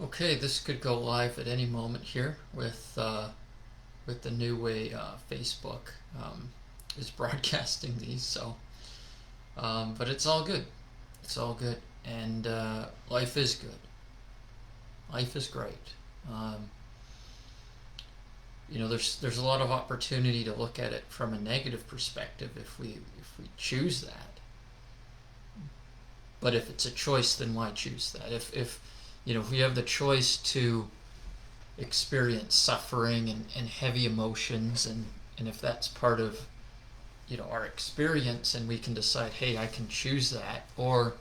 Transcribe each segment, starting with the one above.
Okay, this could go live at any moment here with the new way Facebook is broadcasting these. But it's all good. It's all good, and life is good. Life is great. Um, there's a lot of opportunity to look at it from a negative perspective if we choose that. But if it's a choice, then why choose that? If we have the choice to experience suffering and heavy emotions, and if that's part of our experience, and we can decide, hey, I can choose that, or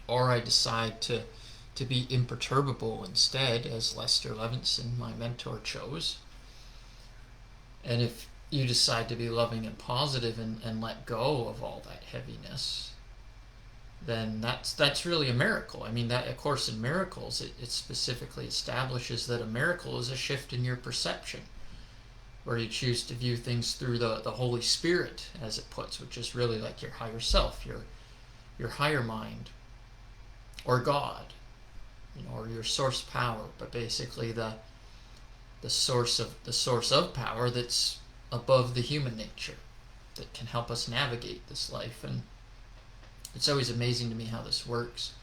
I decide to be imperturbable instead, as Lester Levinson, my mentor, chose. And if you decide to be loving and positive, and let go of all that heaviness, then that's really a miracle. I mean, that, of course, in miracles, it specifically establishes that a miracle is a shift in your perception, where you choose to view things through the Holy Spirit, as it puts, which is really like your higher self, your higher mind, or God, or your source power, but basically the source of power that's above the human nature, that can help us navigate this life. And it's always amazing to me how this works.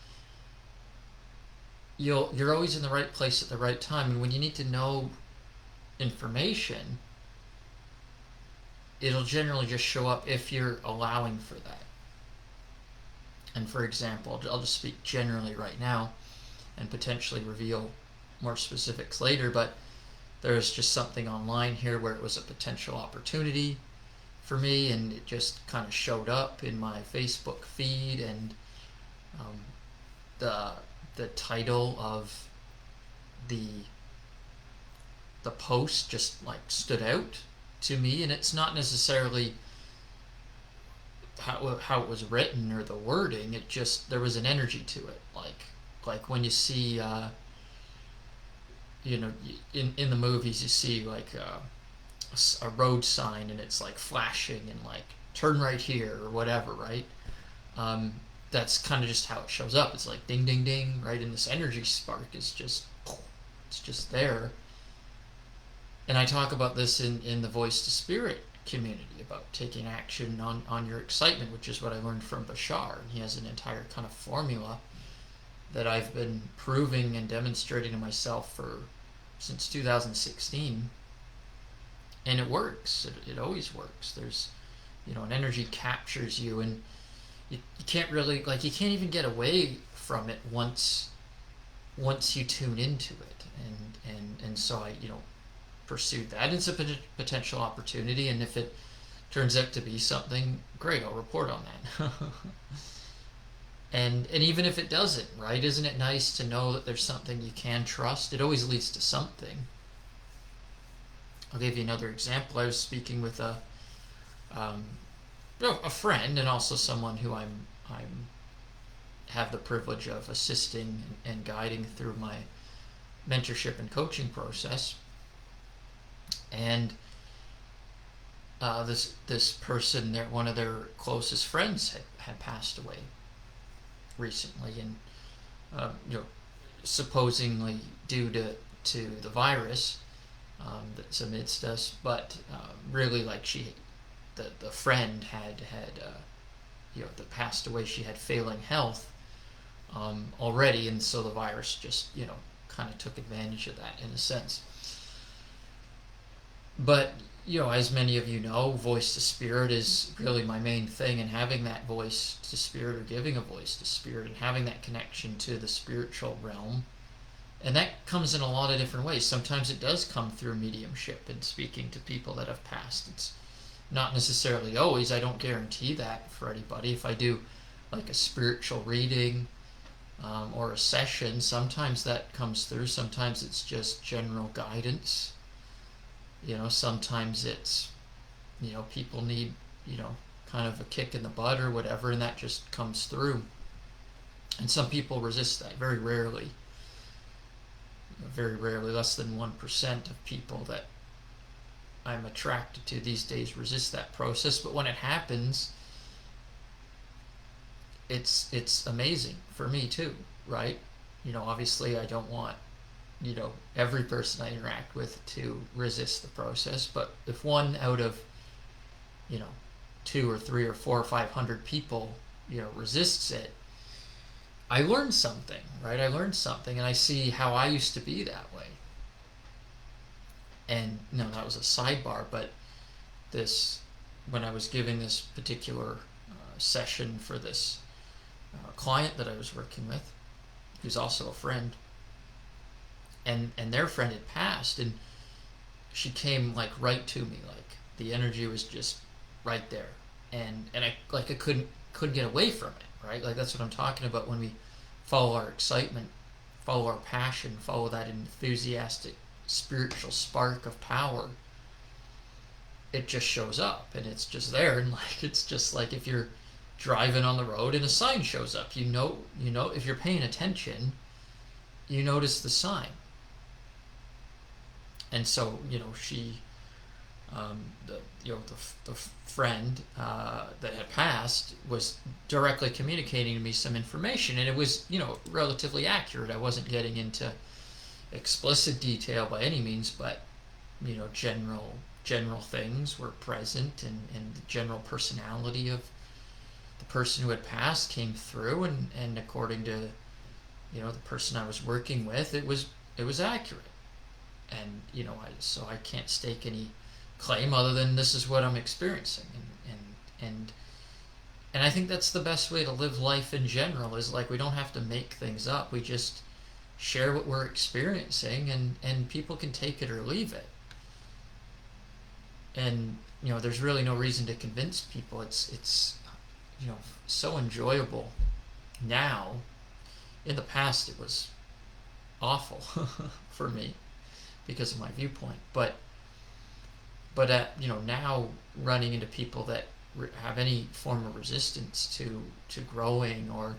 You're always in the right place at the right time, and when you need to know information, it'll generally just show up if you're allowing for that. And for example, I'll just speak generally right now and potentially reveal more specifics later, but there's just something online here where it was a potential opportunity for me, and it just kind of showed up in my Facebook feed, and um, the the title of the the post just like stood out to me. And it's not necessarily how it was written or the wording. It just, there was an energy to it, like when you see in the movies, you see like a road sign, and it's like flashing and like turn right here or whatever, right? um, that's kind of just how it shows up. It's like ding ding ding, right? And this energy spark is just, it's just there. And I talk about this in the Voice to Spirit community, about taking action on your excitement, which is what I learned from Bashar. And he has an entire kind of formula that I've been proving and demonstrating to myself for since 2016, and it works. It always works. There's, an energy captures you, and you can't really, like, you can't even get away from it once you tune into it. And so I pursued that. It's a potential opportunity, and if it turns out to be something great, I'll report on that. And even if it doesn't, right? Isn't it nice to know that there's something you can trust? It always leads to something. I'll give you another example. I was speaking with um, a friend, and also someone who I'm have the privilege of assisting and guiding through my mentorship and coaching process. And this person, one of their closest friends, had passed away recently, and uh, you know, supposedly due to the virus that's amidst us. But really, like, the friend had that passed away, she had failing health already, and so the virus just kind of took advantage of that in a sense. But as many of you know, voice to spirit is really my main thing, and having that voice to spirit, or giving a voice to spirit, and having that connection to the spiritual realm. And that comes in a lot of different ways. Sometimes it does come through mediumship and speaking to people that have passed. It's not necessarily always. I don't guarantee that for anybody. If I do like a spiritual reading or a session, sometimes that comes through. Sometimes it's just general guidance. Sometimes it's, people need, kind of a kick in the butt or whatever, and that just comes through. And some people resist that. Very rarely, less than 1% of people that I'm attracted to these days resist that process. But when it happens, it's amazing for me too, right? obviously I don't want, every person I interact with to resist the process, but if one out of, you know, two or three or four or 500 people, resists it, I learned something, right? I learned something, and I see how I used to be that way. And no, that was a sidebar, but this, when I was giving this particular session for this client that I was working with, who's also a friend, and their friend had passed, and she came like right to me, like the energy was just right there, and I couldn't get away from it, right? Like that's what I'm talking about when we follow our excitement, follow our passion, follow that enthusiastic spiritual spark of power. It just shows up, and it's just there, and like it's just like if you're driving on the road and a sign shows up, if you're paying attention, you notice the sign. And so she, the friend that had passed was directly communicating to me some information, and it was relatively accurate. I wasn't getting into explicit detail by any means, but general things were present, and the general personality of the person who had passed came through, and according to the person I was working with, it was accurate. And so I can't stake any claim other than this is what I'm experiencing, and I think that's the best way to live life in general, is like we don't have to make things up. We just share what we're experiencing, and people can take it or leave it. And there's really no reason to convince people. It's so enjoyable now. In the past it was awful for me because of my viewpoint, but now running into people that have any form of resistance to growing or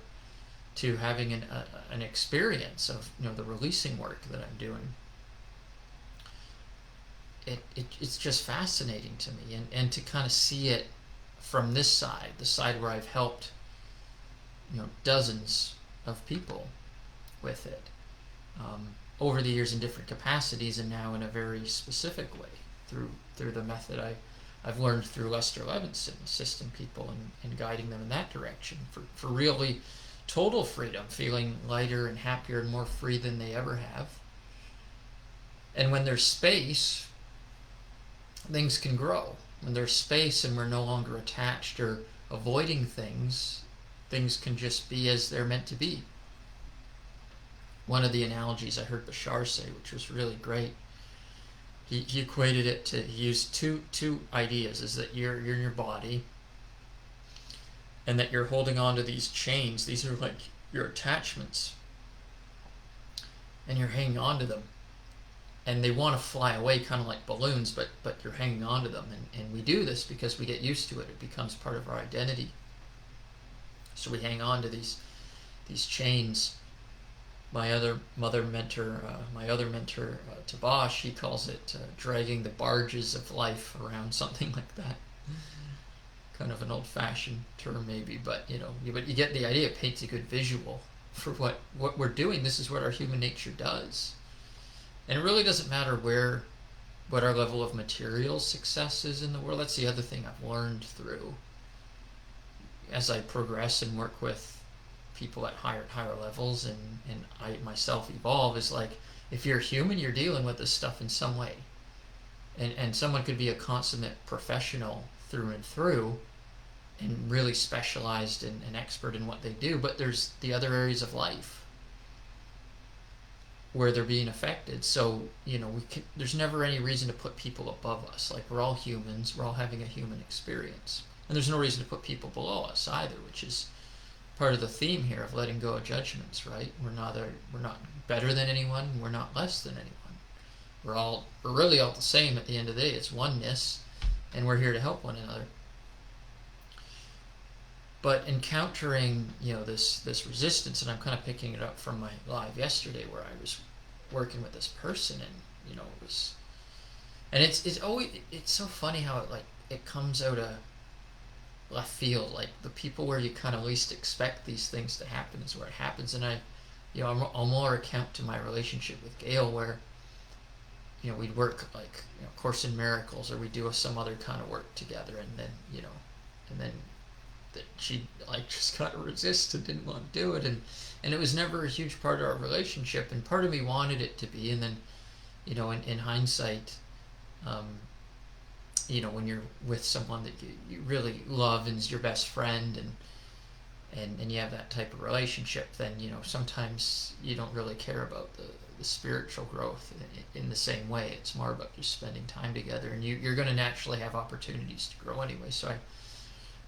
to having an experience of the releasing work that I'm doing, it's just fascinating to me, and to kind of see it from this side, the side where I've helped dozens of people with it over the years in different capacities, and now in a very specific way through the method I've learned through Lester Levinson, assisting people and guiding them in that direction for really total freedom, feeling lighter and happier and more free than they ever have. And when there's space, things can grow. When there's space and we're no longer attached or avoiding things can just be as they're meant to be. One of the analogies I heard Bashar say, which was really great, he equated it to, he used two ideas, is that you're in your body, and that you're holding on to these chains. These are like your attachments, and you're hanging on to them, and they want to fly away kind of like balloons, but you're hanging on to them, and we do this because we get used to it. It becomes part of our identity, so we hang on to these chains. My other mentor, Tabash, he calls it dragging the barges of life around, something like that. Kind of an old-fashioned term, maybe, but but you get the idea. It paints a good visual for what we're doing. This is what our human nature does, and it really doesn't matter what our level of material success is in the world. That's the other thing I've learned through as I progress and work with people at higher levels, and I myself evolve, is like, if you're human, you're dealing with this stuff in some way, and someone could be a consummate professional through and through and really specialized and expert in what they do, but there's the other areas of life where they're being affected. So there's never any reason to put people above us. Like, we're all humans, we're all having a human experience, and there's no reason to put people below us either, which is part of the theme here of letting go of judgments, right? We're not better than anyone, we're not less than anyone. We're really all the same at the end of the day. It's oneness, and we're here to help one another. But encountering this resistance, and I'm kind of picking it up from my live yesterday where I was working with this person, and it was, and it's always, it's so funny how it comes out of left field. Like, the people where you kind of least expect these things to happen is where it happens. And I'll more account to my relationship with Gail, where we'd work like Course in Miracles, or we'd do some other kind of work together, and then and then that she like just kind of resisted, didn't want to do it, and it was never a huge part of our relationship, and part of me wanted it to be, and then in hindsight, um, when you're with someone that you really love and is your best friend, and you have that type of relationship, then sometimes you don't really care about the spiritual growth in the same way. It's more about just spending time together, and you're going to naturally have opportunities to grow anyway. So I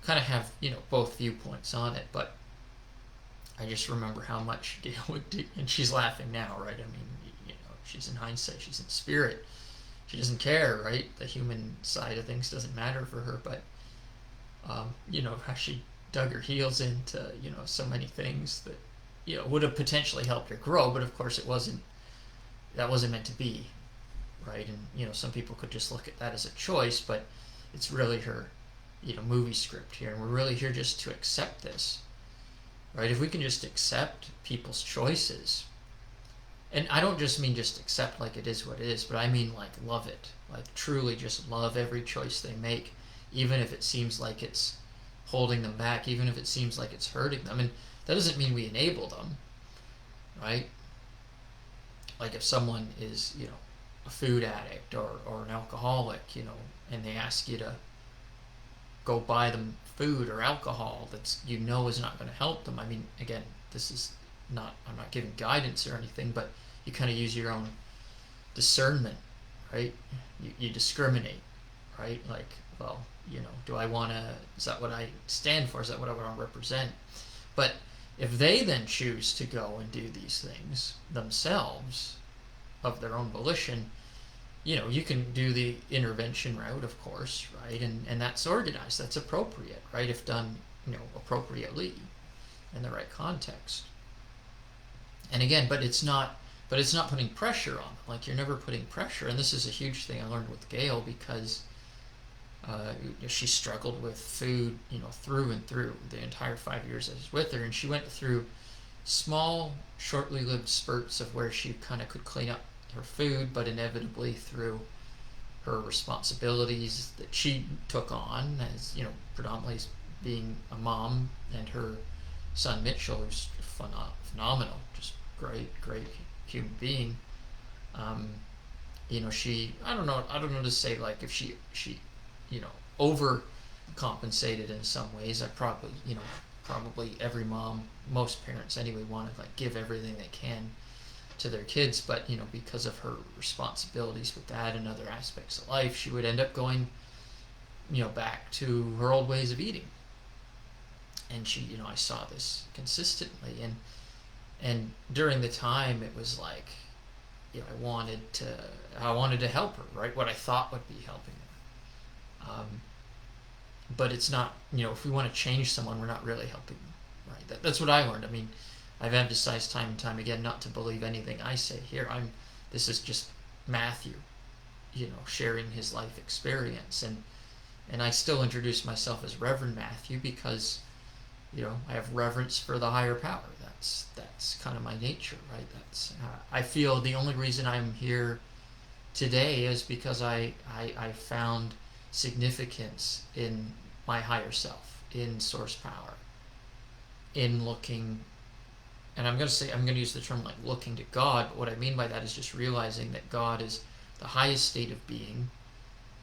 kind of have both viewpoints on it, but I just remember how much Gail would do, and she's laughing now, right? I mean, she's in hindsight, she's in spirit, she doesn't care, right? The human side of things doesn't matter for her, but how she dug her heels into so many things that would have potentially helped her grow, but of course that wasn't meant to be, right? And some people could just look at that as a choice, but it's really her movie script here, and we're really here just to accept this, right? If we can just accept people's choices, and I don't just mean just accept like it is what it is, but I mean like love it, like truly just love every choice they make, even if it seems like it's holding them back, even if it seems like it's hurting them. And that doesn't mean we enable them, right? Like if someone is a food addict or an alcoholic, and they ask you to go buy them food or alcohol that's is not going to help them. I mean, again, I'm not giving guidance or anything, but you kind of use your own discernment, right? You discriminate, right? Like, well, do I want to, is that what I stand for? Is that what I want to represent? But if they then choose to go and do these things themselves of their own volition, you can do the intervention route, of course, right? And that's organized, that's appropriate, right? If done, appropriately in the right context. And again, but it's not putting pressure on them. Like, you're never putting pressure. And this is a huge thing I learned with Gail, because she struggled with food, through and through the entire 5 years I was with her, and she went through small, shortly lived spurts of where she kind of could clean up her food, but inevitably through her responsibilities that she took on as predominantly being a mom, and her son Mitchell, who's phenomenal, just great human being. She I don't know to say, like, if she overcompensated in some ways. I probably every mom, most parents anyway, want to like give everything they can to their kids, but because of her responsibilities with that and other aspects of life, she would end up going back to her old ways of eating. And I saw this consistently, and during the time it was like I wanted to help her, right? What I thought would be helping her. But it's not, if we want to change someone, we're not really helping them, right? That's what I learned. I mean, I've emphasized time and time again not to believe anything I say here. This is just Matthew, sharing his life experience, and I still introduce myself as Reverend Matthew because, I have reverence for the higher power. That's kind of my nature, right? I feel the only reason I'm here today is because I found significance in my higher self, in source power, in looking, and I'm going to use the term like looking to God, but what I mean by that is just realizing that God is the highest state of being,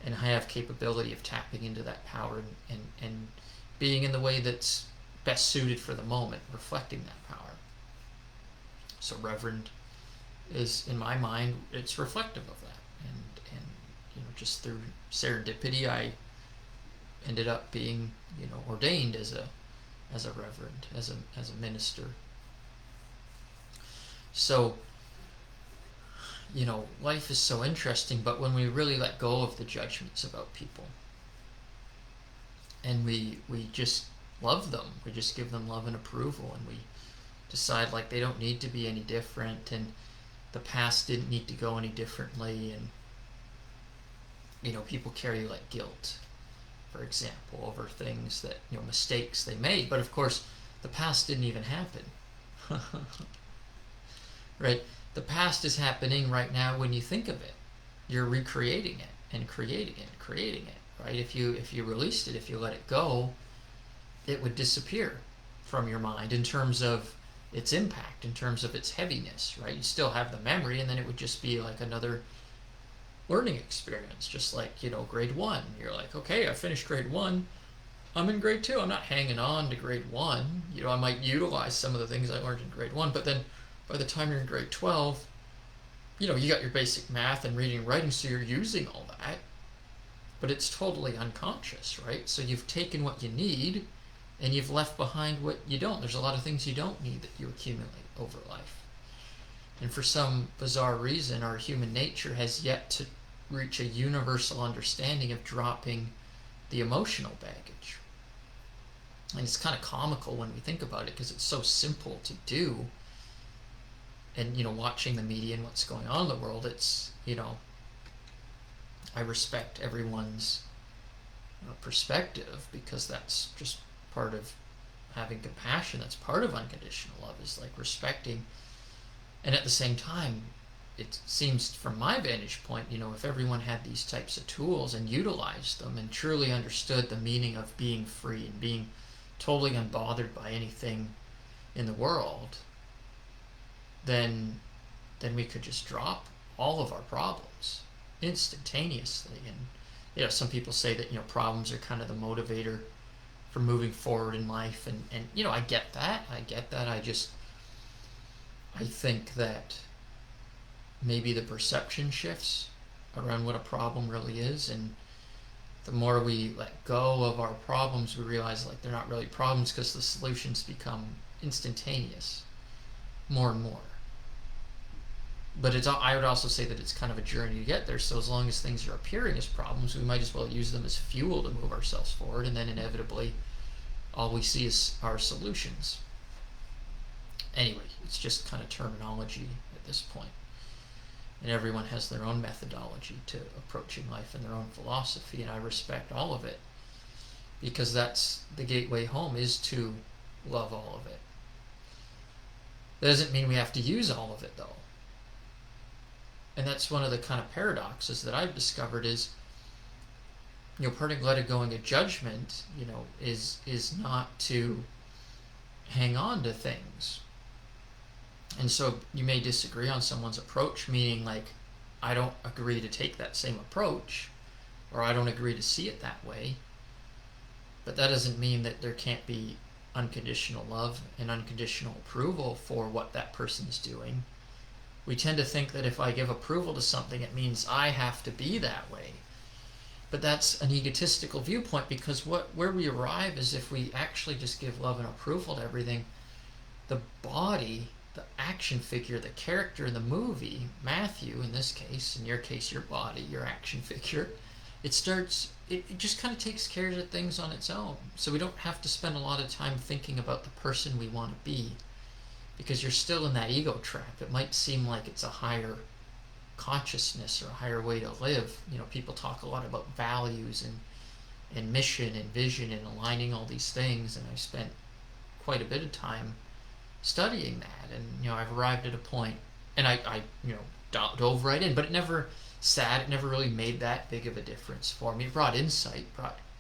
and I have capability of tapping into that power and being in the way that's best suited for the moment, reflecting that power. So Reverend is, in my mind, it's reflective of that, and just through serendipity, I ended up being ordained as a reverend, as a minister. So life is so interesting, but when we really let go of the judgments about people, and we just love them, we just give them love and approval, and we decide like they don't need to be any different, and the past didn't need to go any differently, and people carry like guilt, for example, over things that mistakes they made, but of course the past didn't even happen. right? The past is happening right now when you think of it. You're recreating it and creating it and creating it, right? If you released it, if you let it go, it would disappear from your mind in terms of its impact, in terms of its heaviness, right? You still have the memory, and then it would just be like another learning experience, just like, grade one. You're like, okay, I finished grade one. I'm in grade two. I'm not hanging on to grade one. I might utilize some of the things I learned in grade one, but then by the time you're in grade 12, you got your basic math and reading and writing, so you're using all that, but it's totally unconscious, right? So you've taken what you need and you've left behind what you don't. There's a lot of things you don't need that you accumulate over life. And for some bizarre reason, our human nature has yet to reach a universal understanding of dropping the emotional baggage. And it's kind of comical when we think about it, because it's so simple to do. And, watching the media and what's going on in the world, it's, I respect everyone's perspective, because that's just part of having compassion. That's part of unconditional love, is like respecting. And at the same time, it seems from my vantage point, if everyone had these types of tools and utilized them and truly understood the meaning of being free and being totally unbothered by anything in the world, then we could just drop all of our problems instantaneously. And some people say that problems are kind of the motivator for moving forward in life, and I get that. I think that maybe the perception shifts around what a problem really is, and the more we let go of our problems, we realize like they're not really problems, because the solutions become instantaneous more and more. But I would also say that it's kind of a journey to get there. So as long as things are appearing as problems, we might as well use them as fuel to move ourselves forward, and then inevitably all we see is our solutions. Anyway, it's just kind of terminology at this point. And everyone has their own methodology to approaching life and their own philosophy, and I respect all of it, because that's the gateway home, is to love all of it. That doesn't mean we have to use all of it, though. And that's one of the kind of paradoxes that I've discovered is, parting, letting go, of judgment, is not to hang on to things. And so you may disagree on someone's approach, meaning like, I don't agree to take that same approach, or I don't agree to see it that way. But that doesn't mean that there can't be unconditional love and unconditional approval for what that person's doing. We tend to think that if I give approval to something, it means I have to be that way. But that's an egotistical viewpoint, because where we arrive is, if we actually just give love and approval to everything, the body, the action figure, the character in the movie, Matthew in this case, in your case, your body, your action figure, it just kind of takes care of things on its own. So we don't have to spend a lot of time thinking about the person we want to be, because you're still in that ego trap. It might seem like it's a higher consciousness or a higher way to live. People talk a lot about values and mission and vision and aligning all these things, and I spent quite a bit of time studying that, and I've arrived at a point, and I dove right in, but it never really made that big of a difference for me. It brought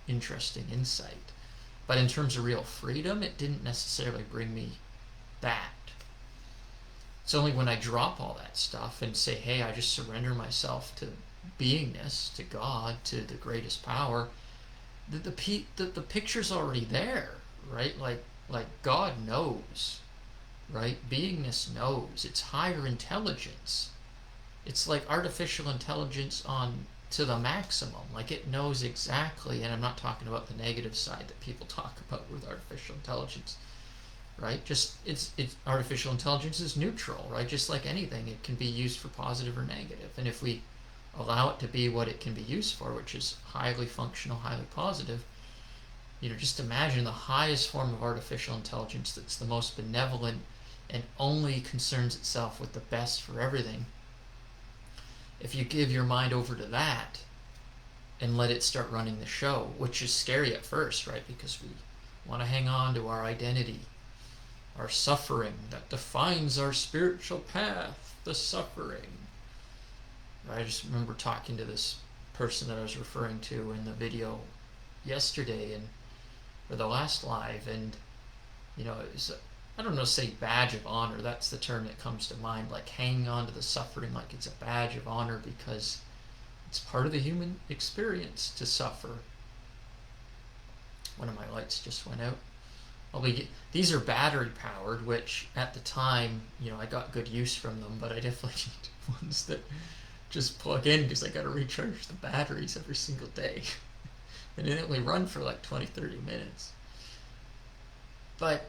interesting insight, but in terms of real freedom, it didn't necessarily bring me that. It's only when I drop all that stuff and say, hey, I just surrender myself to beingness, to God, to the greatest power, that the picture's already there, right? Like God knows, right? Beingness knows. It's higher intelligence. It's like artificial intelligence on to the maximum. Like, it knows exactly, and I'm not talking about the negative side that people talk about with artificial intelligence, right? Just it's artificial intelligence is neutral, right? Just like anything, it can be used for positive or negative. And if we allow it to be what it can be used for, which is highly functional, highly positive, just imagine the highest form of artificial intelligence that's the most benevolent and only concerns itself with the best for everything. If you give your mind over to that and let it start running the show, which is scary at first, right? Because we want to hang on to our identity. our suffering that defines our spiritual path, the suffering. I just remember talking to this person that I was referring to in the video yesterday, and or the last live, and it was, I don't know, say badge of honor. That's the term that comes to mind, like hanging on to the suffering like it's a badge of honor, because it's part of the human experience to suffer. One of my lights just went out. These are battery powered, which at the time, I got good use from them, but I definitely need ones that just plug in, because I got to recharge the batteries every single day. And they only run for like 20-30 minutes. But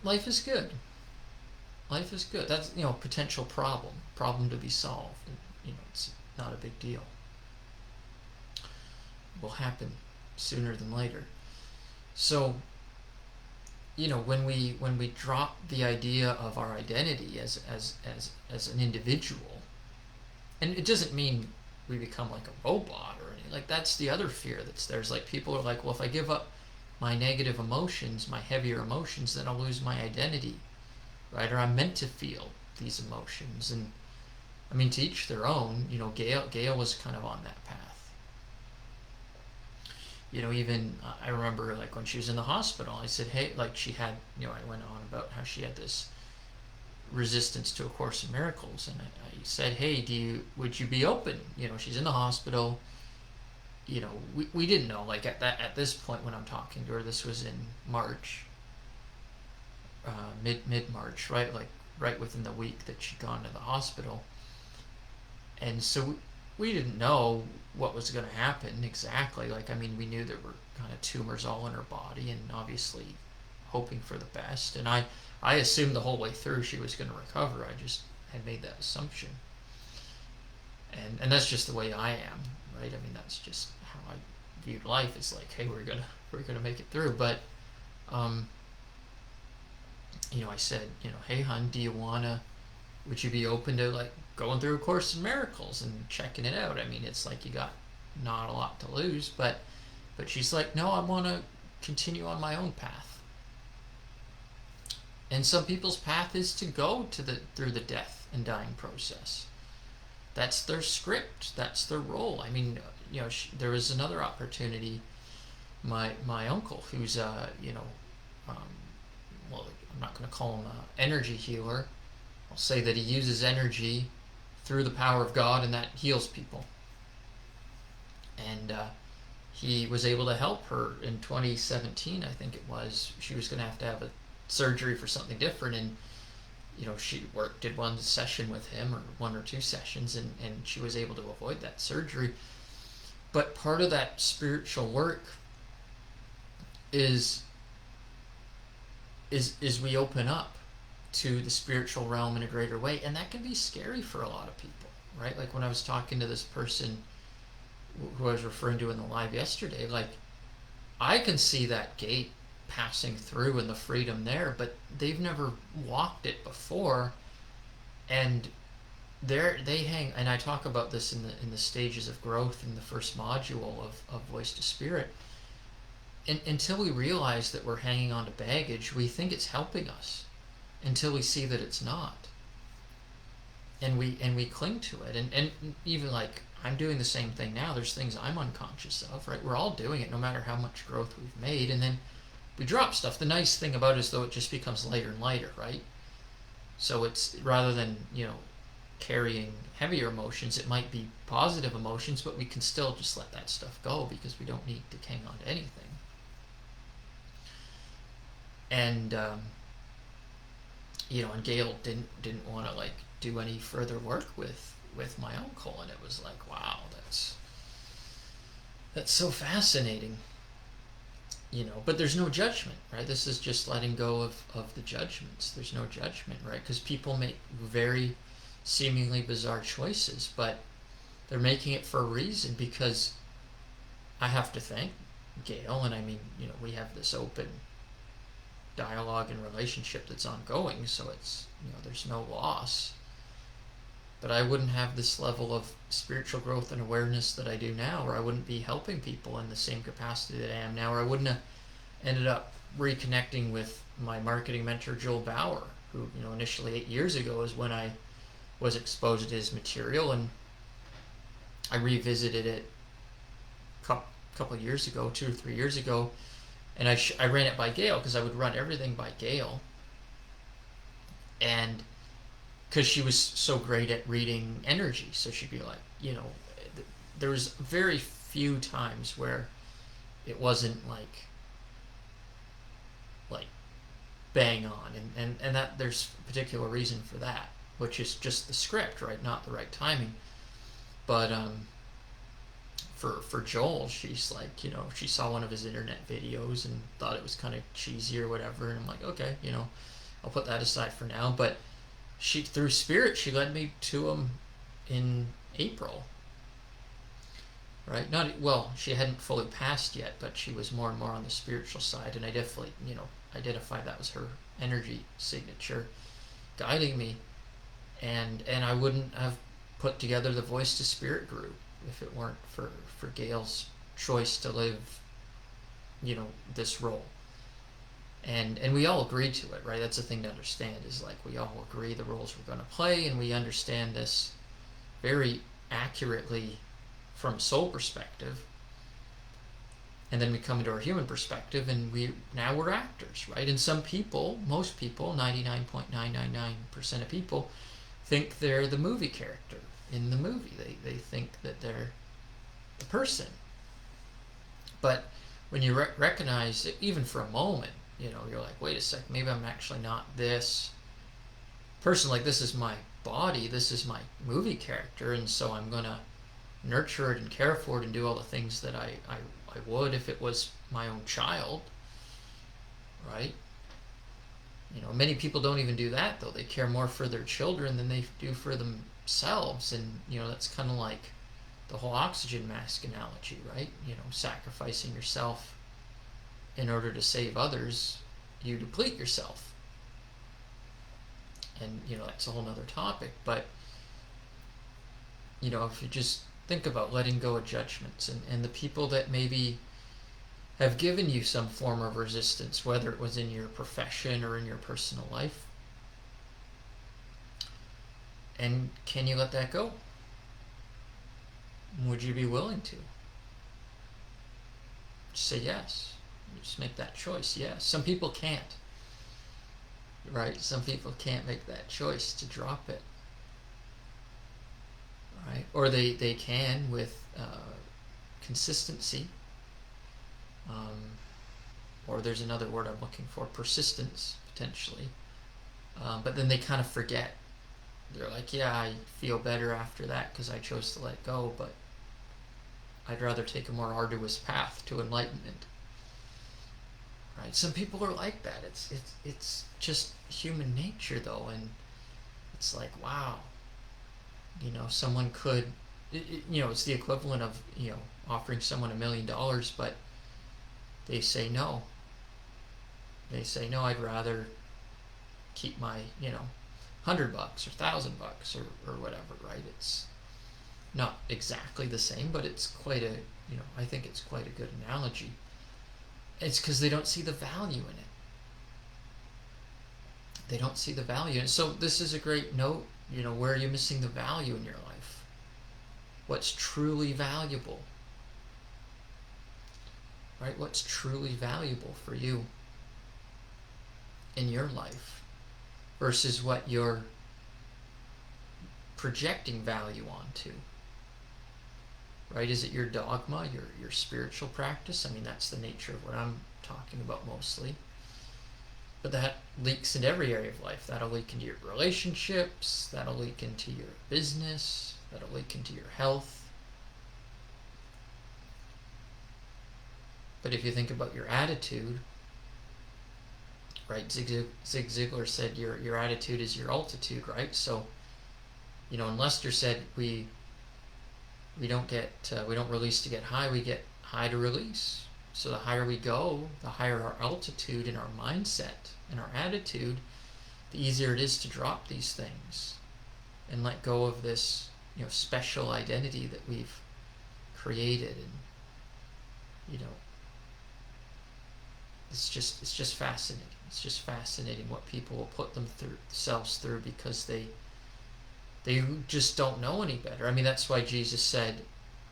life is good. Life is good. That's, potential problem to be solved. And, it's not a big deal. It will happen sooner than later. So, when we drop the idea of our identity as an individual, and it doesn't mean we become like a robot or anything. Like, that's the other fear that's there's like, people are like, well, if I give up my negative emotions, my heavier emotions, then I'll lose my identity, right? Or I'm meant to feel these emotions. And I mean, to each their own. Gail was kind of on that path. Even I remember, like, when she was in the hospital, I said, hey, like, she had, I went on about how she had this resistance to A Course in Miracles, and I said, hey, would you be open? She's in the hospital. We didn't know, like, at this point when I'm talking to her, this was in March, mid-March, right? Like, right within the week that she'd gone to the hospital. And so we didn't know what was going to happen exactly. Like, I mean, we knew there were kind of tumors all in her body, and obviously hoping for the best. And I assumed the whole way through she was going to recover. I just had made that assumption. And that's just the way I am, right? I mean, that's just how I viewed life. It's like, hey, we're gonna make it through. But I said, hey, hon, would you be open to, like, going through A Course in Miracles and checking it out? I mean, it's like, you got not a lot to lose, but she's like, no, I want to continue on my own path. And some people's path is to go through the death and dying process. That's their script. That's their role. I mean, there was another opportunity. My uncle, who's well, I'm not going to call him an energy healer. I'll say that he uses energy through the power of God, and that heals people. And he was able to help her in 2017, I think it was. She was going to have a surgery for something different, and she did one session with him, or one or two sessions, and she was able to avoid that surgery. But part of that spiritual work is we open up to the spiritual realm in a greater way, and that can be scary for a lot of people, right? Like, when I was talking to this person who I was referring to in the live yesterday, like, I can see that gate passing through and the freedom there, but they've never walked it before, and they hang. And I talk about this in the stages of growth in the first module of Voice to Spirit. Until we realize that we're hanging on to baggage, we think it's helping us, until we see that it's not, and we cling to it. And even, like, I'm doing the same thing now. There's things I'm unconscious of, right? We're all doing it, no matter how much growth we've made, and then we drop stuff. The nice thing about it is, though, it just becomes lighter and lighter, right? So it's, rather than carrying heavier emotions, it might be positive emotions, but we can still just let that stuff go, because we don't need to hang on to anything. And and Gail didn't want to, like, do any further work with my uncle, and it was like, wow, that's so fascinating. But there's no judgment, right? This is just letting go of the judgments. There's no judgment, right? Because people make very seemingly bizarre choices, but they're making it for a reason, because I have to thank Gail, and I mean, we have this open dialogue and relationship that's ongoing, so it's, there's no loss. But I wouldn't have this level of spiritual growth and awareness that I do now, or I wouldn't be helping people in the same capacity that I am now, or I wouldn't have ended up reconnecting with my marketing mentor Joel Bauer, who initially 8 years ago is when I was exposed to his material, and I revisited it a couple of years ago, 2 or 3 years ago, and I ran it by Gail because I would run everything by Gail, and because she was so great at reading energy, so she'd be like, there was very few times where it wasn't like bang on, and that there's a particular reason for that, which is just the script, right? Not the right timing. But for Joel, she's like, she saw one of his internet videos and thought it was kind of cheesy or whatever, and I'm like, okay, I'll put that aside for now. But she, through spirit, she led me to him in April. Right? Not well, she hadn't fully passed yet, but she was more and more on the spiritual side, and I definitely, identified that was her energy signature guiding me, and I wouldn't have put together the Voice to Spirit group if it weren't for Gail's choice to live, this role. And we all agreed to it, right? That's the thing to understand, is like we all agree the roles we're going to play, and we understand this very accurately from soul perspective, and then we come into our human perspective, and we're actors, right? And some people, most people, 99.999% of people think they're the movie character in the movie. They think that they're the person. But when you recognize it, even for a moment, you're like, wait a sec, maybe I'm actually not this person. Like, this is my body, this is my movie character, and so I'm gonna nurture it and care for it and do all the things that I would if it was my own child, right? Many people don't even do that, though. They care more for their children than they do for themselves, and that's kind of like the whole oxygen mask analogy, right? Sacrificing yourself in order to save others, you deplete yourself. And that's a whole nother topic, but if you just think about letting go of judgments, and the people that maybe have given you some form of resistance, whether it was in your profession or in your personal life, and can you let that go? Would you be willing to? Just say yes. Just make that choice. Yes. Some people can't, right? Some people can't make that choice to drop it, right? Or they can with consistency, or there's another word I'm looking for, persistence, potentially. But then they kind of forget. They're like, yeah, I feel better after that because I chose to let go, but I'd rather take a more arduous path to enlightenment. Right? Some people are like that. It's just human nature, though, and it's like, wow. Someone could, it's the equivalent of, offering someone $1 million, but they say no. They say, no, I'd rather keep my, $100 or $1,000 or whatever, right? It's not exactly the same, but it's quite a, I think it's quite a good analogy. It's because they don't see the value in it. They don't see the value. And so this is a great note. Where are you missing the value in your life? What's truly valuable? Right? What's truly valuable for you in your life versus what you're projecting value onto? Right? Is it your dogma, your spiritual practice? I mean, that's the nature of what I'm talking about mostly. But that leaks into every area of life. That'll leak into your relationships, that'll leak into your business, that'll leak into your health. But if you think about your attitude, right? Zig Ziglar said your attitude is your altitude, right? So, and Lester said we don't release to get high, we get high to release. So the higher we go, the higher our altitude and our mindset and our attitude, the easier it is to drop these things and let go of this, special identity that we've created, and, it's just fascinating. It's just fascinating what people will put themselves through because they just don't know any better. I mean, that's why Jesus said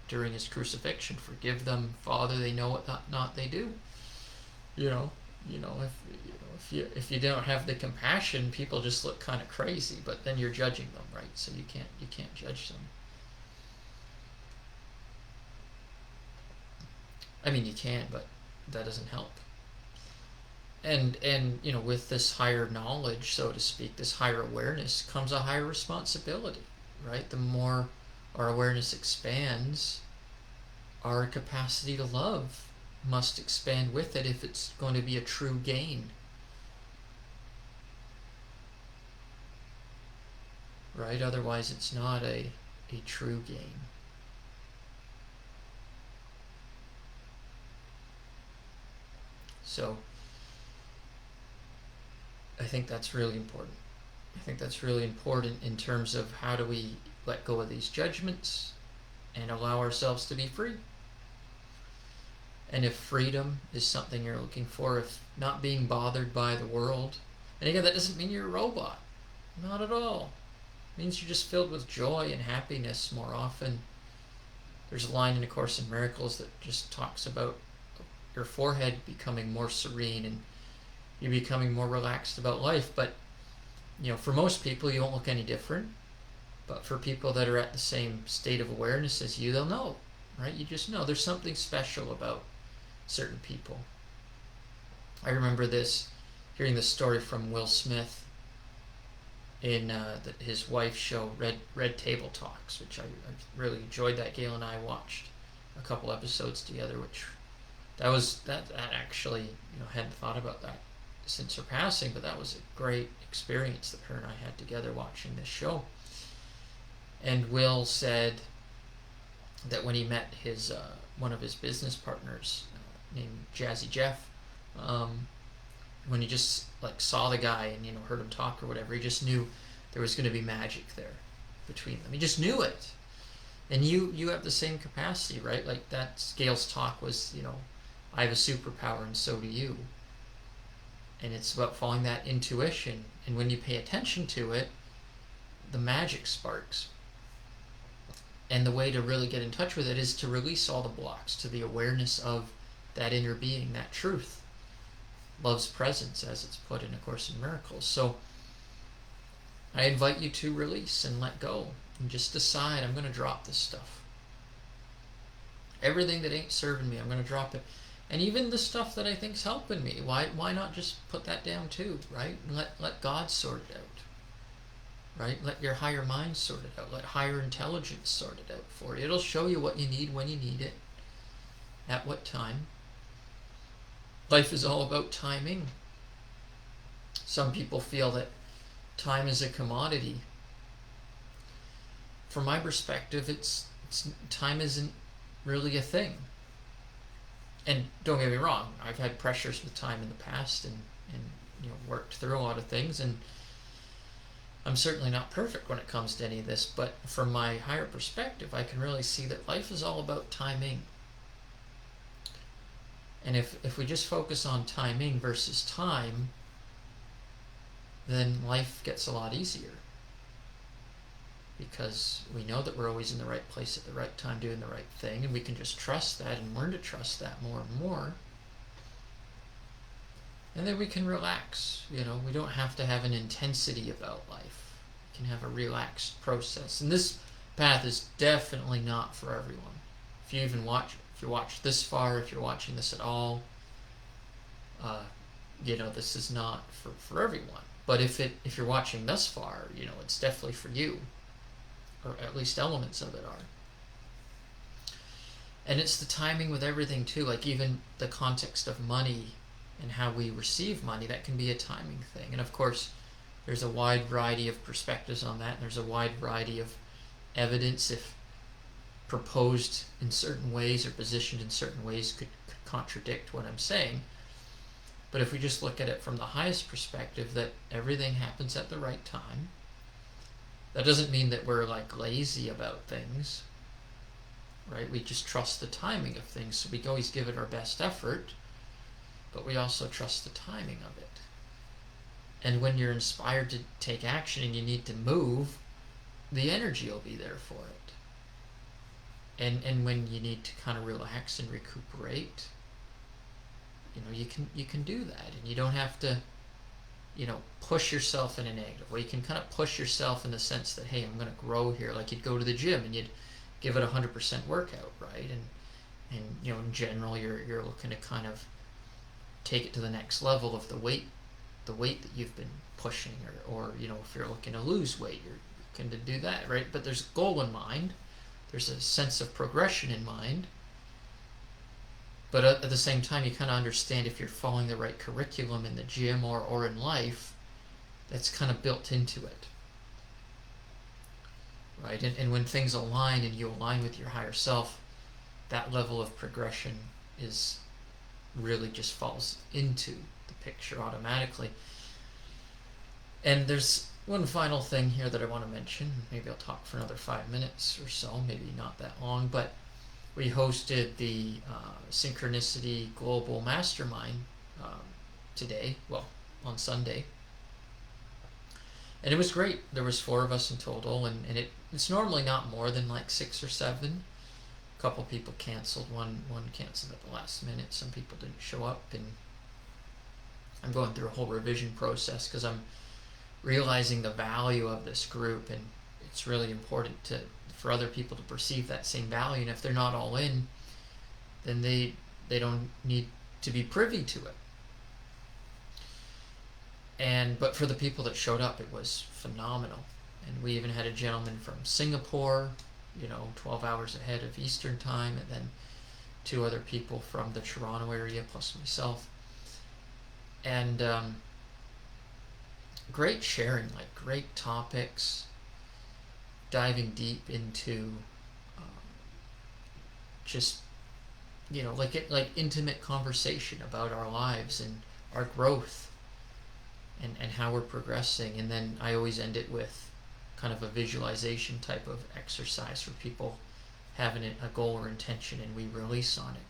during his crucifixion, "Forgive them, Father, they know what not they do." You know, if you don't have the compassion, people just look kind of crazy. But then you're judging them, right? So you can't judge them. I mean, you can, but that doesn't help. And with this higher knowledge, so to speak, this higher awareness comes a higher responsibility, right? The more our awareness expands, our capacity to love must expand with it if it's going to be a true gain. Right? Otherwise it's not a true gain. So I think that's really important. I think that's really important in terms of how do we let go of these judgments and allow ourselves to be free. And if freedom is something you're looking for, if not being bothered by the world, and again, that doesn't mean you're a robot. Not at all. It means you're just filled with joy and happiness more often. There's a line in A Course in Miracles that just talks about your forehead becoming more serene and you becoming more relaxed about life. But for most people you won't look any different, but for people that are at the same state of awareness as you, they'll know, right? You just know there's something special about certain people. I remember hearing this story from Will Smith in his wife's show, Red Table Talks, which I really enjoyed. That Gail and I watched a couple episodes together, which that actually, hadn't thought about that since her passing, but that was a great experience that her and I had together watching this show. And Will said that when he met his one of his business partners named Jazzy Jeff, when he just saw the guy and heard him talk or whatever, he just knew there was going to be magic there between them. He just knew it. And you have the same capacity, right? Like that Gail's talk was, I have a superpower and so do you. And it's about following that intuition, and when you pay attention to it, the magic sparks. And the way to really get in touch with it is to release all the blocks to the awareness of that inner being, that truth, love's presence, as it's put in A Course in Miracles. So I invite you to release and let go and just decide, I'm going to drop this stuff. Everything that ain't serving me, I'm going to drop it. And even the stuff that I think's helping me, why not just put that down too, right? And let God sort it out, right? Let your higher mind sort it out. Let higher intelligence sort it out for you. It'll show you what you need when you need it, at what time. Life is all about timing. Some people feel that time is a commodity. From my perspective, time isn't really a thing. And don't get me wrong, I've had pressures with time in the past and worked through a lot of things, and I'm certainly not perfect when it comes to any of this, but from my higher perspective, I can really see that life is all about timing. And if we just focus on timing versus time, then life gets a lot easier. Because we know that we're always in the right place at the right time doing the right thing, and we can just trust that and learn to trust that more and more. And then we can relax. We don't have to have an intensity about life. We can have a relaxed process. And this path is definitely not for everyone. If you watch this far, if you're watching this at all, this is not for everyone. But if you're watching thus far, it's definitely for you. Or at least elements of it are. And it's the timing with everything too, like even the context of money and how we receive money, that can be a timing thing. And of course, there's a wide variety of perspectives on that, and there's a wide variety of evidence, if proposed in certain ways or positioned in certain ways, could contradict what I'm saying. But if we just look at it from the highest perspective, that everything happens at the right time, that doesn't mean that we're lazy about things, right? We just trust the timing of things, so we always give it our best effort. but we also trust the timing of it. And when you're inspired to take action and you need to move, the energy will be there for it. And when you need to kind of relax and recuperate, you can do that, and you don't have to push yourself in a negative way. You can kind of push yourself in the sense that, hey, I'm going to grow here. Like you'd go to the gym and you'd give it 100% workout, right? And in general, you're looking to kind of take it to the next level of the weight that you've been pushing, or if you're looking to lose weight, you're looking to do that, right? But there's a goal in mind. There's a sense of progression in mind. But at the same time, you kind of understand if you're following the right curriculum in the gym or in life, that's kind of built into it. Right? And when things align and you align with your higher self, that level of progression is really just falls into the picture automatically. And there's one final thing here that I want to mention. Maybe I'll talk for another 5 minutes or so, maybe not that long, but we hosted the Synchronicity Global Mastermind today, on Sunday. And it was great. There was 4 of us in total, and it's normally not more than like 6 or 7. A couple people canceled. One canceled at the last minute. Some people didn't show up, and I'm going through a whole revision process because I'm realizing the value of this group, and it's really important for other people to perceive that same value. And if they're not all in, then they don't need to be privy to it. But for the people that showed up, it was phenomenal. And we even had a gentleman from Singapore, 12 hours ahead of Eastern time, and then 2 other people from the Toronto area plus myself. And great sharing, like great topics, diving deep into just like intimate conversation about our lives and our growth and how we're progressing. And then I always end it with kind of a visualization type of exercise for people having a goal or intention, and we release on it.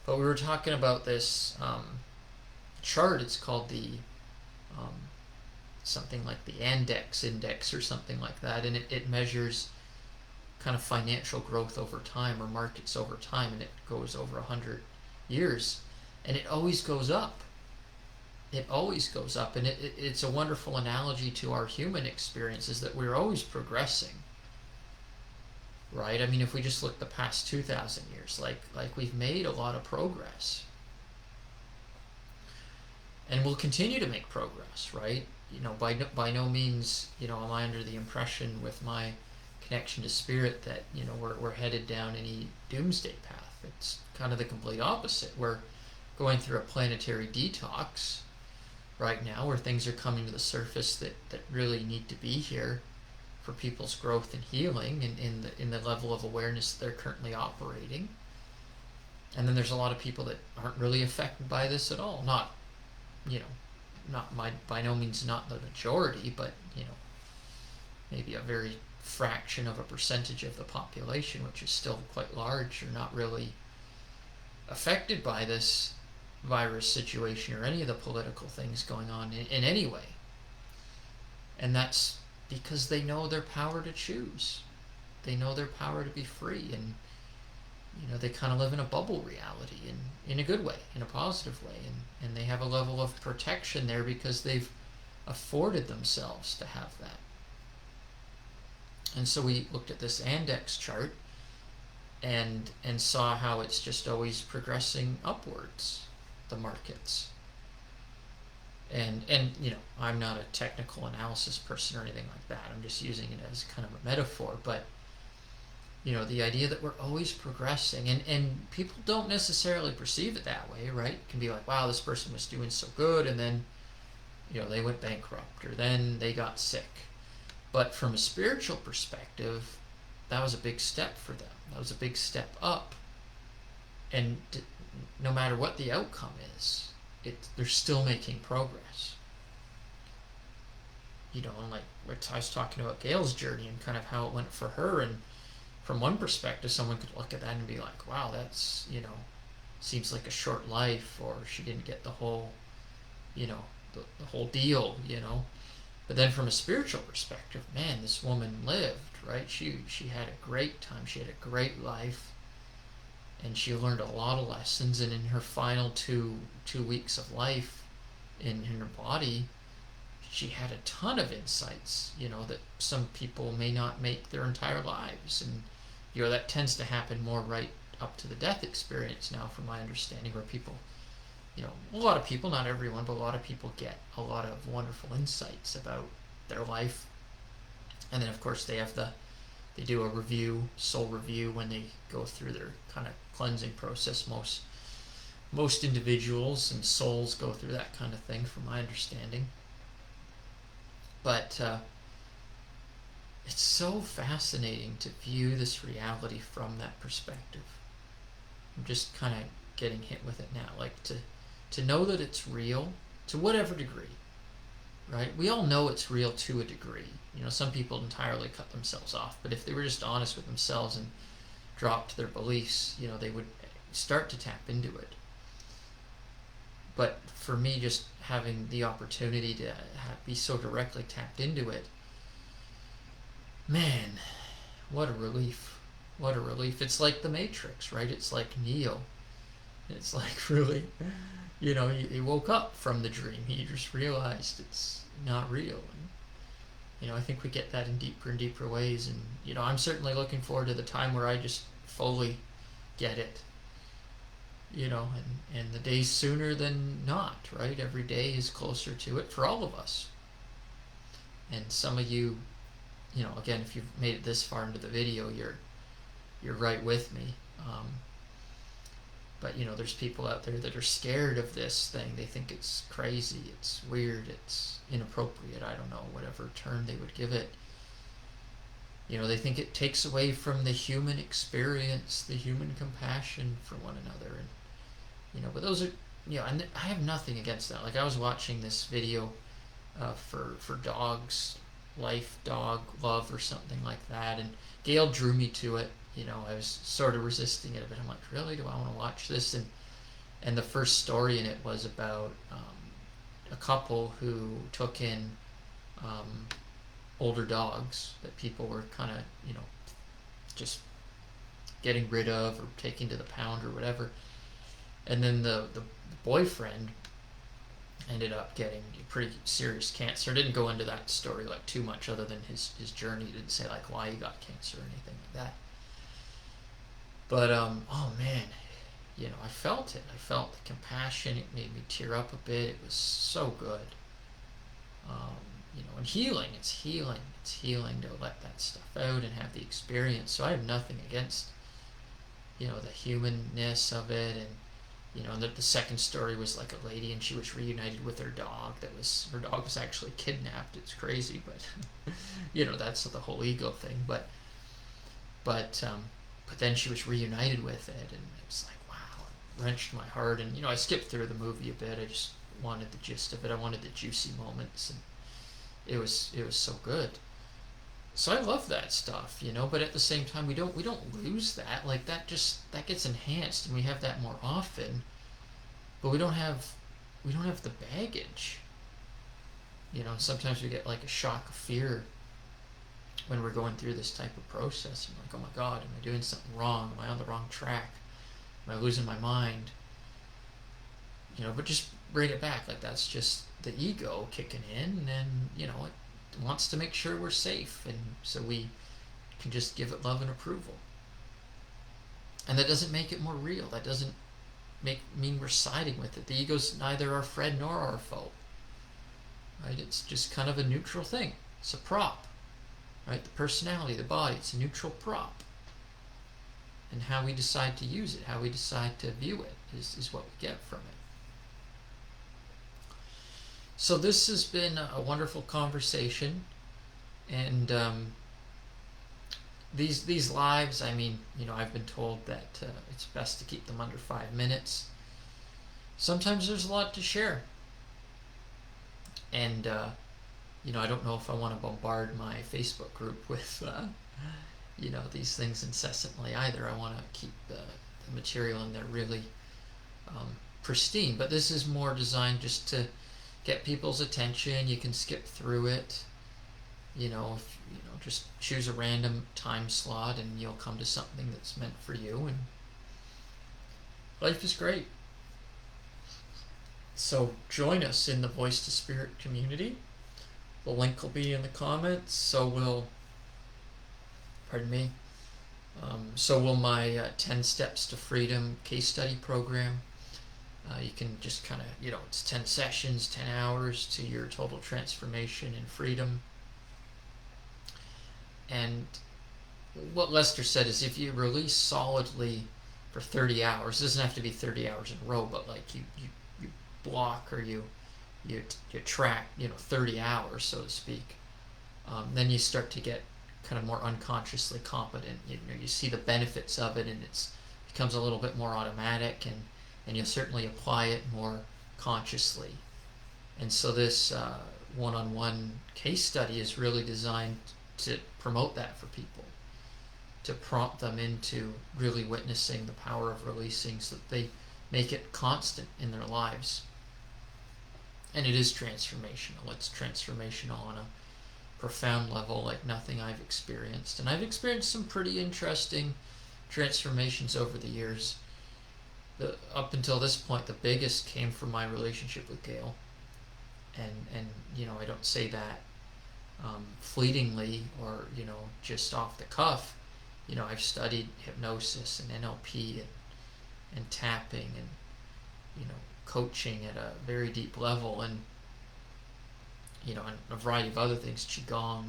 But we were talking about this chart. It's called the something like the Andex Index or something like that, and it measures kind of financial growth over time, or markets over time, and it goes over 100 years, and it always goes up. It always goes up, and it's a wonderful analogy to our human experiences that we're always progressing, right? I mean, if we just look the past 2,000 years, like we've made a lot of progress, and we'll continue to make progress, right? By no means, am I under the impression with my connection to spirit that we're headed down any doomsday path. It's kind of the complete opposite. We're going through a planetary detox right now, where things are coming to the surface that really need to be here for people's growth and healing, and in the level of awareness that they're currently operating. And then there's a lot of people that aren't really affected by this at all. By no means not the majority, but maybe a very fraction of a percentage of the population, which is still quite large, are not really affected by this virus situation or any of the political things going on in any way. And that's because they know their power to choose. They know their power to be free, and they kind of live in a bubble reality, in a good way, in a positive way, and they have a level of protection there because they've afforded themselves to have that. And so we looked at this Andex chart and saw how it's just always progressing upwards, the markets. And I'm not a technical analysis person or anything like that. I'm just using it as kind of a metaphor, but the idea that we're always progressing, and people don't necessarily perceive it that way, right? It can be like, wow, this person was doing so good, and then they went bankrupt, or then they got sick. But from a spiritual perspective, that was a big step for them. That was a big step up. And no matter what the outcome is, they're still making progress. And like I was talking about Gail's journey and kind of how it went for her, and from one perspective, someone could look at that and be like, wow, that's, seems like a short life, or she didn't get the whole, you know, the whole deal, you know. But then from a spiritual perspective, man, this woman lived, right? She had a great time. She had a great life, and she learned a lot of lessons. And in her final two weeks of life, in her body, she had a ton of insights, you know, that some people may not make their entire lives. And, you know, that tends to happen more right up to the death experience now, from my understanding, where people, you know, a lot of people, not everyone, but a lot of people get a lot of wonderful insights about their life. And then, of course, they do a review, soul review, when they go through their kind of cleansing process. Most individuals and souls go through that kind of thing, from my understanding. But it's so fascinating to view this reality from that perspective. I'm just kind of getting hit with it now, like to know that it's real to whatever degree, right? We all know it's real to a degree. You know, some people entirely cut themselves off, but if they were just honest with themselves and dropped their beliefs, you know, they would start to tap into it. But for me, just having the opportunity to be so directly tapped into it, man, what a relief. What a relief. It's like the Matrix, right? It's like Neo. It's like, really, you know, he woke up from the dream. He just realized it's not real. And, you know, I think we get that in deeper and deeper ways. And, you know, I'm certainly looking forward to the time where I just fully get it. You know, and the day's sooner than not, right? Every day is closer to it for all of us. And some of you, you know, again, if you've made it this far into the video, you're right with me. But, you know, there's people out there that are scared of this thing. They think it's crazy, it's weird, it's inappropriate, I don't know, whatever term they would give it. You know, they think it takes away from the human experience, the human compassion for one another. And, you know, but those are, you know, and I have nothing against that. Like, I was watching this video for dogs, life, dog, love, or something like that, and Gail drew me to it. You know, I was sort of resisting it a bit. I'm like, really, do I want to watch this? And the first story in it was about a couple who took in older dogs that people were kind of, you know, just getting rid of or taking to the pound or whatever. And then the boyfriend ended up getting pretty serious cancer. Didn't go into that story like too much, other than his journey. Didn't say like why he got cancer or anything like that. But oh man, you know, I felt it. I felt the compassion. It made me tear up a bit. It was so good. You know, and healing. It's healing. It's healing to let that stuff out and have the experience. So I have nothing against, you know, the humanness of it. And, you know, the second story was like a lady, and she was reunited with her dog. Her dog was actually kidnapped. It's crazy, but you know, that's the whole ego thing. But then she was reunited with it, and it was like, wow, it wrenched my heart. And, you know, I skipped through the movie a bit. I just wanted the gist of it. I wanted the juicy moments, and it was so good. So I love that stuff, you know, but at the same time, we don't lose that. Like, that gets enhanced, and we have that more often. But we don't have the baggage. You know, sometimes we get like a shock of fear when we're going through this type of process. I'm like, oh my God, am I doing something wrong? Am I on the wrong track? Am I losing my mind? You know, but just bring it back. Like, that's just the ego kicking in, and, you know, it wants to make sure we're safe, and so we can just give it love and approval. And that doesn't make it more real. That doesn't mean we're siding with it. The ego's neither our friend nor our foe. Right? It's just kind of a neutral thing. It's a prop. Right? The personality, the body, it's a neutral prop. And how we decide to use it, how we decide to view it, is what we get from it. So this has been a wonderful conversation, and these lives, I mean, you know, I've been told that it's best to keep them under 5 minutes. Sometimes there's a lot to share, and you know, I don't know if I want to bombard my Facebook group with you know, these things incessantly either. I want to keep the material in there really pristine. But this is more designed just to get people's attention. You can skip through it. Just choose a random time slot and you'll come to something that's meant for you, and life is great. So join us in the Voice to Spirit community. The link will be in the comments. So will my 10 Steps to Freedom case study program. You can just kind of, it's 10 sessions, 10 hours to your total transformation and freedom. And what Lester said is, if you release solidly for 30 hours, it doesn't have to be 30 hours in a row, but like you block, or you track 30 hours, so to speak, then you start to get kind of more unconsciously competent. You see the benefits of it, and it becomes a little bit more automatic, and you'll certainly apply it more consciously. And so this one-on-one case study is really designed to promote that for people, to prompt them into really witnessing the power of releasing, so that they make it constant in their lives. And it is transformational. It's transformational on a profound level like nothing I've experienced. And I've experienced some pretty interesting transformations over the years. Up until this point, the biggest came from my relationship with Gail. And I don't say that fleetingly or just off the cuff. I've studied hypnosis and NLP and tapping and coaching at a very deep level, and and a variety of other things, qigong,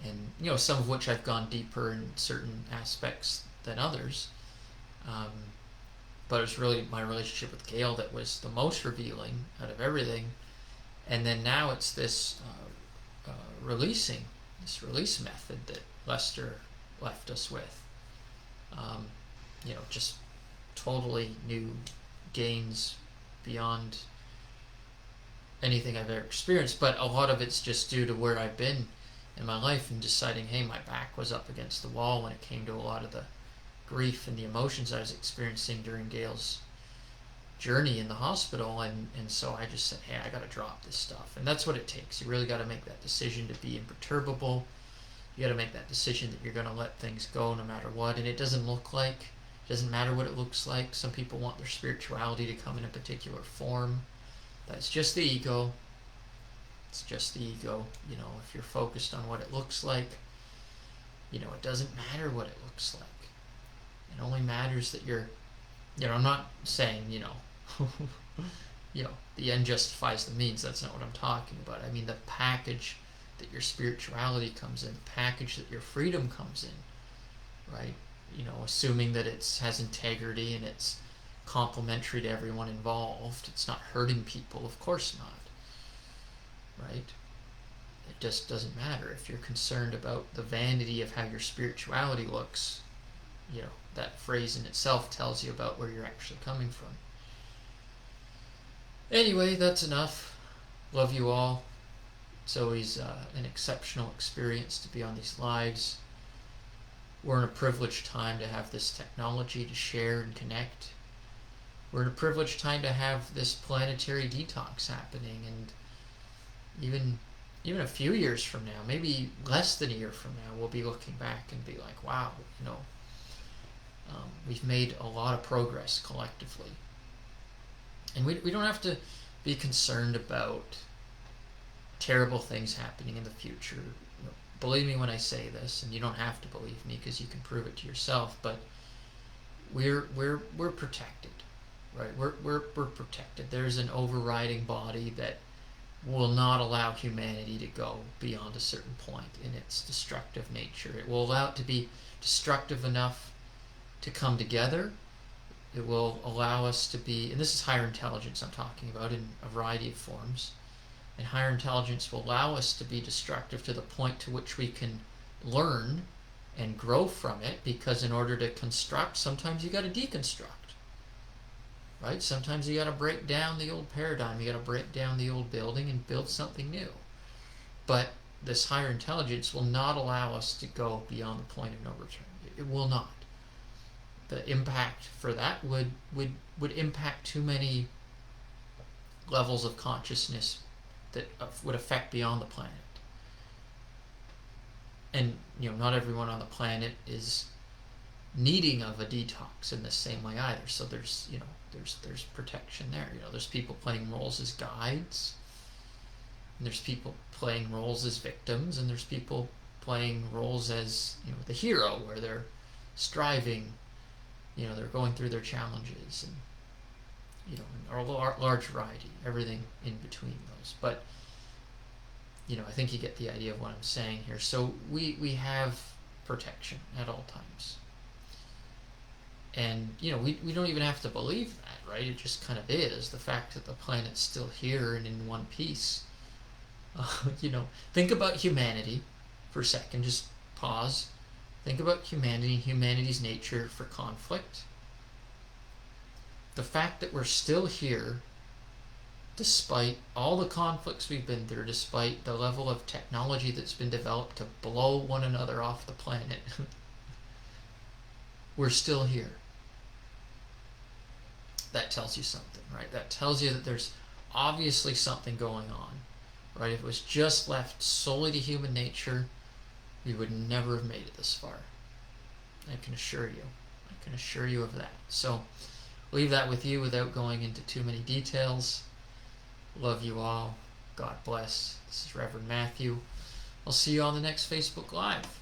and some of which I've gone deeper in certain aspects than others. But it was really my relationship with Gail that was the most revealing out of everything. And then now it's this release method that Lester left us with. Just totally new gains beyond anything I've ever experienced. But a lot of it's just due to where I've been in my life and deciding, hey, my back was up against the wall when it came to a lot of the grief and the emotions I was experiencing during Gail's journey in the hospital, and so I just said, hey, I got to drop this stuff. And that's what it takes. You really got to make that decision to be imperturbable. You got to make that decision that you're going to let things go no matter what. And it doesn't matter what it looks like. Some people want their spirituality to come in a particular form. That's just the ego. It's just the ego. If you're focused on what it looks like, it doesn't matter what it looks like. It only matters that you're, I'm not saying, the end justifies the means. That's not what I'm talking about. I mean the package that your spirituality comes in, the package that your freedom comes in, right? Assuming that it has integrity and it's complementary to everyone involved. It's not hurting people, of course not, right? It just doesn't matter. If you're concerned about the vanity of how your spirituality looks, that phrase in itself tells you about where you're actually coming from. Anyway, that's enough. Love you all. It's always an exceptional experience to be on these lives. We're in a privileged time to have this technology to share and connect. We're in a privileged time to have this planetary detox happening, and even a few years from now, maybe less than a year from now, we'll be looking back and be like, wow, we've made a lot of progress collectively. And we don't have to be concerned about terrible things happening in the future. Believe me when I say this, and you don't have to believe me because you can prove it to yourself, but we're protected, right? We're protected. There's an overriding body that will not allow humanity to go beyond a certain point in its destructive nature. It will allow it to be destructive enough to come together. It will allow us to be, and this is higher intelligence I'm talking about in a variety of forms, and higher intelligence will allow us to be destructive to the point to which we can learn and grow from it, because in order to construct, sometimes you got to deconstruct, right? Sometimes you got to break down the old paradigm, you got to break down the old building and build something new. But this higher intelligence will not allow us to go beyond the point of no return. It will not. the impact for that would impact too many levels of consciousness that would affect beyond the planet. And not everyone on the planet is needing of a detox in the same way either. So there's there's protection there. There's people playing roles as guides, and there's people playing roles as victims, and there's people playing roles as the hero, where they're striving, they're going through their challenges, and a large variety, everything in between those. But I think you get the idea of what I'm saying here. So we have protection at all times. And we don't even have to believe that, right? It just kind of is. The fact that the planet's still here and in one piece. Think about humanity for a second. Just pause. Think about humanity's nature for conflict. The fact that we're still here, despite all the conflicts we've been through, despite the level of technology that's been developed to blow one another off the planet, we're still here. That tells you something, right? That tells you that there's obviously something going on, right? If it was just left solely to human nature, we would never have made it this far. I can assure you. I can assure you of that. So, leave that with you without going into too many details. Love you all. God bless. This is Reverend Matthew. I'll see you on the next Facebook Live.